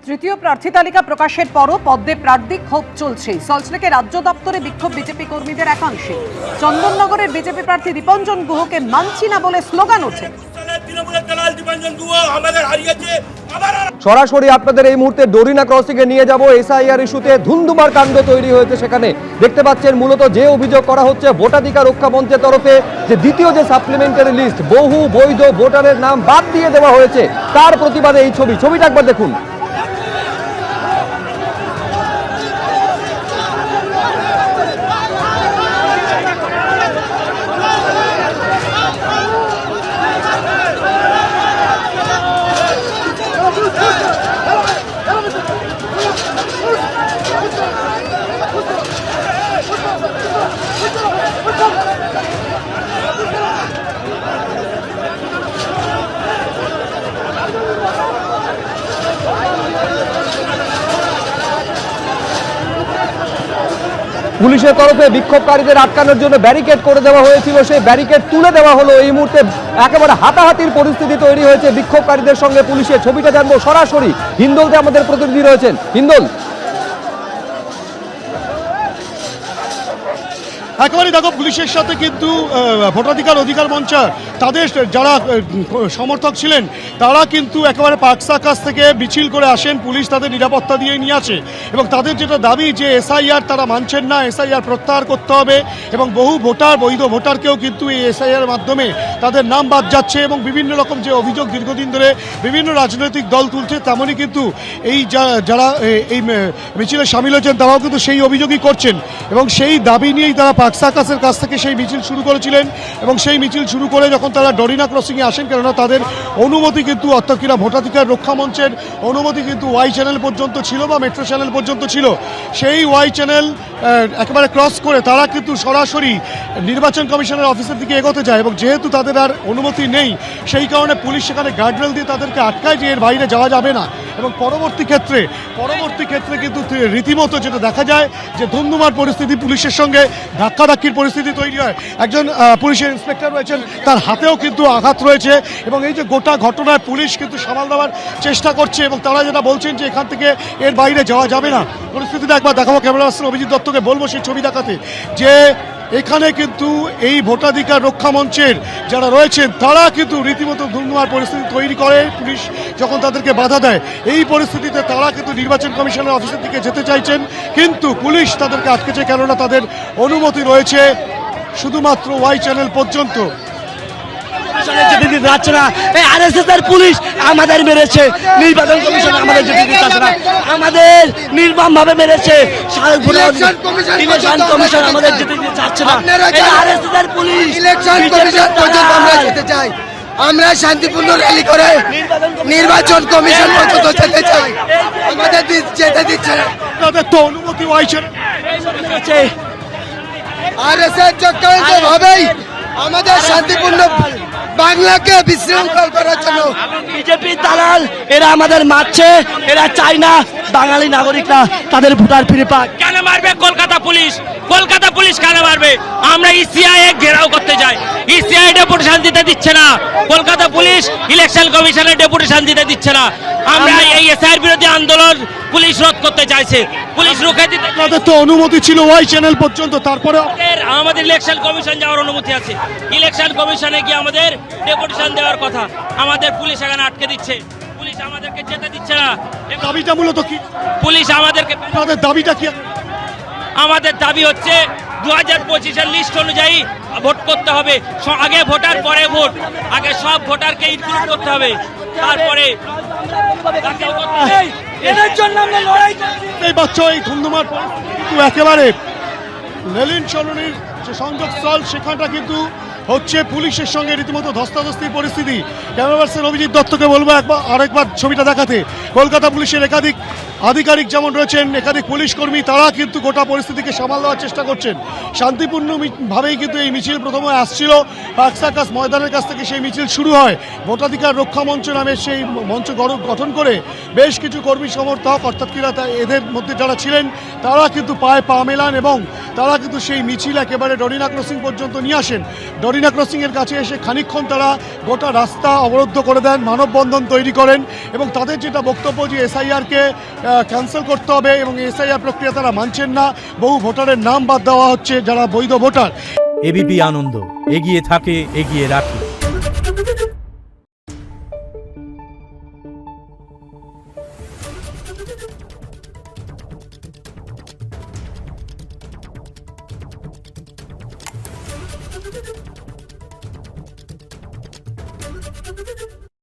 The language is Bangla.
তৃতীয় প্রার্থী তালিকা প্রকাশের পরও পদ্মে প্রার্থী ক্ষোভ চলছে। সল্টলেকে রাজ্য দপ্তরে বিক্ষোভ বিজেপি কর্মীদের একাংশে। চন্দননগরের বিজেপি প্রার্থী দীপঞ্জন গুহকে মানছি না বলে স্লোগান ওঠে। সরাসরি আপনাদের এই মুহূর্তে ডোরিনা ক্রসিং এ নিয়ে যাব। এসআইআর ইস্যুতে ধুন্ধুমার কাণ্ড তৈরি হয়েছে। সেখানে দেখতে পাচ্ছেন মূলত যে অভিযোগ করা হচ্ছে ভোটাধিকার রক্ষা মঞ্চের তরফে যে দ্বিতীয় যে সাপ্লিমেন্টারি লিস্ট, বহু বৈধ ভোটারের নাম বাদ দিয়ে দেওয়া হয়েছে, তার প্রতিবাদে এই ছবিটা একবার দেখুন। পুলিশের তরফে বিক্ষোভকারীদের আটকানোর জন্য ব্যারিকেড করে দেওয়া হয়েছিল, সেই ব্যারিকেড তুলে দেওয়া হলো। এই মুহূর্তে একেবারে হাতাহাতির পরিস্থিতি তৈরি হয়েছে বিক্ষোভকারীদের সঙ্গে পুলিশের। ছবিটা জানবো সরাসরি হিন্দোলতে আমাদের প্রতিনিধি রয়েছেন। হিন্দোল, একেবারেই দেখো, পুলিশের সাথে কিন্তু ভোটাধিকার মঞ্চের তাদের যারা সমর্থক ছিলেন তারা কিন্তু একেবারে পাকসা কাছ থেকে মিছিল করে আসেন। পুলিশ তাদের নিরাপত্তা দিয়ে নিয়ে আসে এবং তাদের যেটা দাবি যে এসআইআর তারা মানছেন না, এসআইআর প্রত্যাহার করতে হবে এবং বহু বৈধ ভোটারকেও কিন্তু এই এসআইআর মাধ্যমে তাদের নাম বাদ যাচ্ছে এবং বিভিন্ন রকম যে অভিযোগ দীর্ঘদিন ধরে বিভিন্ন রাজনৈতিক দল তুলছে, তেমনই কিন্তু এই যারা এই মিছিলে সামিল হয়েছেন তারাও কিন্তু সেই অভিযোগই করছেন এবং সেই দাবি নিয়েই তারা পাকসা কাছের কাছ থেকে সেই মিছিল শুরু করেছিলেন এবং সেই মিছিল শুরু করে যখন তারা ডোরিনা ক্রসিংয়ে আসেন, কেননা তাদের অনুমতি কিন্তু অর্থাৎ কিনা ভোটাধিকার রক্ষা মঞ্চের অনুমতি কিন্তু ওয়াই চ্যানেল পর্যন্ত ছিল বা মেট্রো চ্যানেল পর্যন্ত ছিল, সেই ওয়াই চ্যানেল একেবারে ক্রস করে তারা কিন্তু সরাসরি নির্বাচন কমিশনের অফিসের দিকে এগোতে যায় এবং যেহেতু তাদের আর অনুমতি নেই সেই কারণে পুলিশ সেখানে গার্ডরেল দিয়ে তাদেরকে আটকায় যে এর বাইরে যাওয়া যাবে না এবং পরবর্তী ক্ষেত্রে কিন্তু রীতিমতো যেটা দেখা যায় যে ধুমধুমার পরিস্থিতি, পুলিশের সঙ্গে ধাক্কাধাক্কির পরিস্থিতি তৈরি হয়। একজন পুলিশের ইন্সপেক্টর রয়েছেন, তার হাতেও কিন্তু আঘাত রয়েছে এবং এই যে গোটা ঘটনায় পুলিশ কিন্তু সামাল দেওয়ার চেষ্টা করছে এবং তারা যেটা বলছেন যে এখান থেকে এর বাইরে যাওয়া যাবে না। পরিস্থিতিটা একবার দেখাবো, ক্যামেরা পার্সন অভিজিৎ দত্তকে বলবো সেই ছবি দেখাতে, যে এখানে কিন্তু এই ভোটাধিকার রক্ষা মঞ্চের যারা রয়েছেন তারা কিন্তু রীতিমতো ধুমধুমার পরিস্থিতি তৈরি করে পুলিশ যখন তাদেরকে বাধা দেয়। এই পরিস্থিতিতে তারা কিন্তু নির্বাচন কমিশনের অফিসের দিকে যেতে চাইছেন, কিন্তু পুলিশ তাদেরকে আটকেছে, কেননা তাদের অনুমতি রয়েছে শুধুমাত্র ওয়াই চ্যানেল পর্যন্ত। যাচ্ছে না, এই আরএসএস পুলিশ আমাদের মেরেছে, নির্বাচন কমিশন আমাদের যেতে দিচ্ছে না, আমাদের নির্মমভাবে মেরেছে, ইলেকশন কমিশন আমাদের যেতে চাচ্ছে না, এই আরএসএস পুলিশ ইলেকশন কমিশন পর্যন্ত আমরা যেতে চাই, আমরা শান্তিপূর্ণ র্যালি করে নির্বাচন কমিশন পর্যন্ত যেতে চাই, আমাদের যেতে দিচ্ছে না। তাদের তো অনুমতি হয়েছে আরএসএস চক্রান্তভাবেই আমাদের শান্তিপূর্ণ বাংলাকে বিশৃঙ্খল করার জন্য বিজেপি দালাল এরা আমাদের মারছে, এরা চায় না বাঙালি নাগরিকরা তাদের ভোটার ফিরে পাক। কেন মারবে কলকাতা পুলিশ কেন মারবে? আমরা ইসিআই ঘেরাও করতে যাই, ইসিআই ডেপুটেশন দিতে দিচ্ছে না, কলকাতা পুলিশ ইলেকশন কমিশনের ডেপুটেশন দিতে দিচ্ছে না। আমরা এই এসআইআর বিরোধী আন্দোলন পুলিশ রোধ করতে চাইছে, পুলিশ রুখে দিতে। তাদের তো অনুমতি ছিল ওয়াই চ্যানেল পর্যন্ত, তারপরে আমাদের ইলেকশন কমিশন যাওয়ার অনুমতি আছে, ইলেকশন কমিশনে গিয়ে আমাদের ডেপুটেশন দেওয়ার কথা, আমাদের পুলিশ এখানে আটকে দিচ্ছে, পুলিশ আমাদেরকে যেতে দিচ্ছে না। দাবিটা মূলত কি? পুলিশ আমাদেরকে, তাদের দাবিটা কি? আমাদের দাবি হচ্ছে 2025-এর লিস্ট অনুযায়ী ভোট করতে হবে, আগে ভোটার পরে ভোট, আগে সব ভোটারকে ইনক্লুড করতে হবে, তারপরে এদের জন্য আমরা লড়াই এই বাচ্চা এই ধুমধুমার কিন্তু একেবারে লেলিন সরণির যে সংযোগস্থল সেখানটা কিন্তু হচ্ছে পুলিশের সঙ্গে রীতিমতো ধস্তাধস্তির পরিস্থিতি। ক্যামেরা পার্সন অভিজিৎ দত্তকে বলবো আরেকবার ছবিটা দেখাতে। কলকাতা পুলিশের একাধিক আধিকারিক যেমন রয়েছেন, একাধিক পুলিশ কর্মী, তারা কিন্তু গোটা পরিস্থিতিকে সামাল দেওয়ার চেষ্টা করছেন। শান্তিপূর্ণভাবেই কিন্তু এই মিছিল প্রথমে আসছিল পাকসাকাস ময়দানের কাছ থেকে, সেই মিছিল শুরু হয়। ভোটাধিকার রক্ষা মঞ্চ নামে সেই মঞ্চ গঠন করে বেশ কিছু কর্মী সমর্থক অর্থাৎ কিনা এদের মধ্যে যারা ছিলেন তারা কিন্তু পায়ে পা মেলান এবং তারা কিন্তু সেই মিছিল একেবারে ডোরিনা ক্রসিং পর্যন্ত নিয়ে আসেন। ডরিনা ক্রসিংয়ের কাছে এসে খানিকক্ষণ তারা গোটা রাস্তা অবরুদ্ধ করে দেন, মানববন্ধন তৈরি করেন এবং তাদের যেটা বক্তব্য যে এসআইআরকে ক্যান্সেল করতে হবে এবং এসআইআর প্রক্রিয়া তারা মানছেন না, বহু ভোটারের নাম বাদ দেওয়া হচ্ছে যারা বৈধ ভোটার। এবিপি আনন্দ, এগিয়ে থাকে, এগিয়ে রাখে।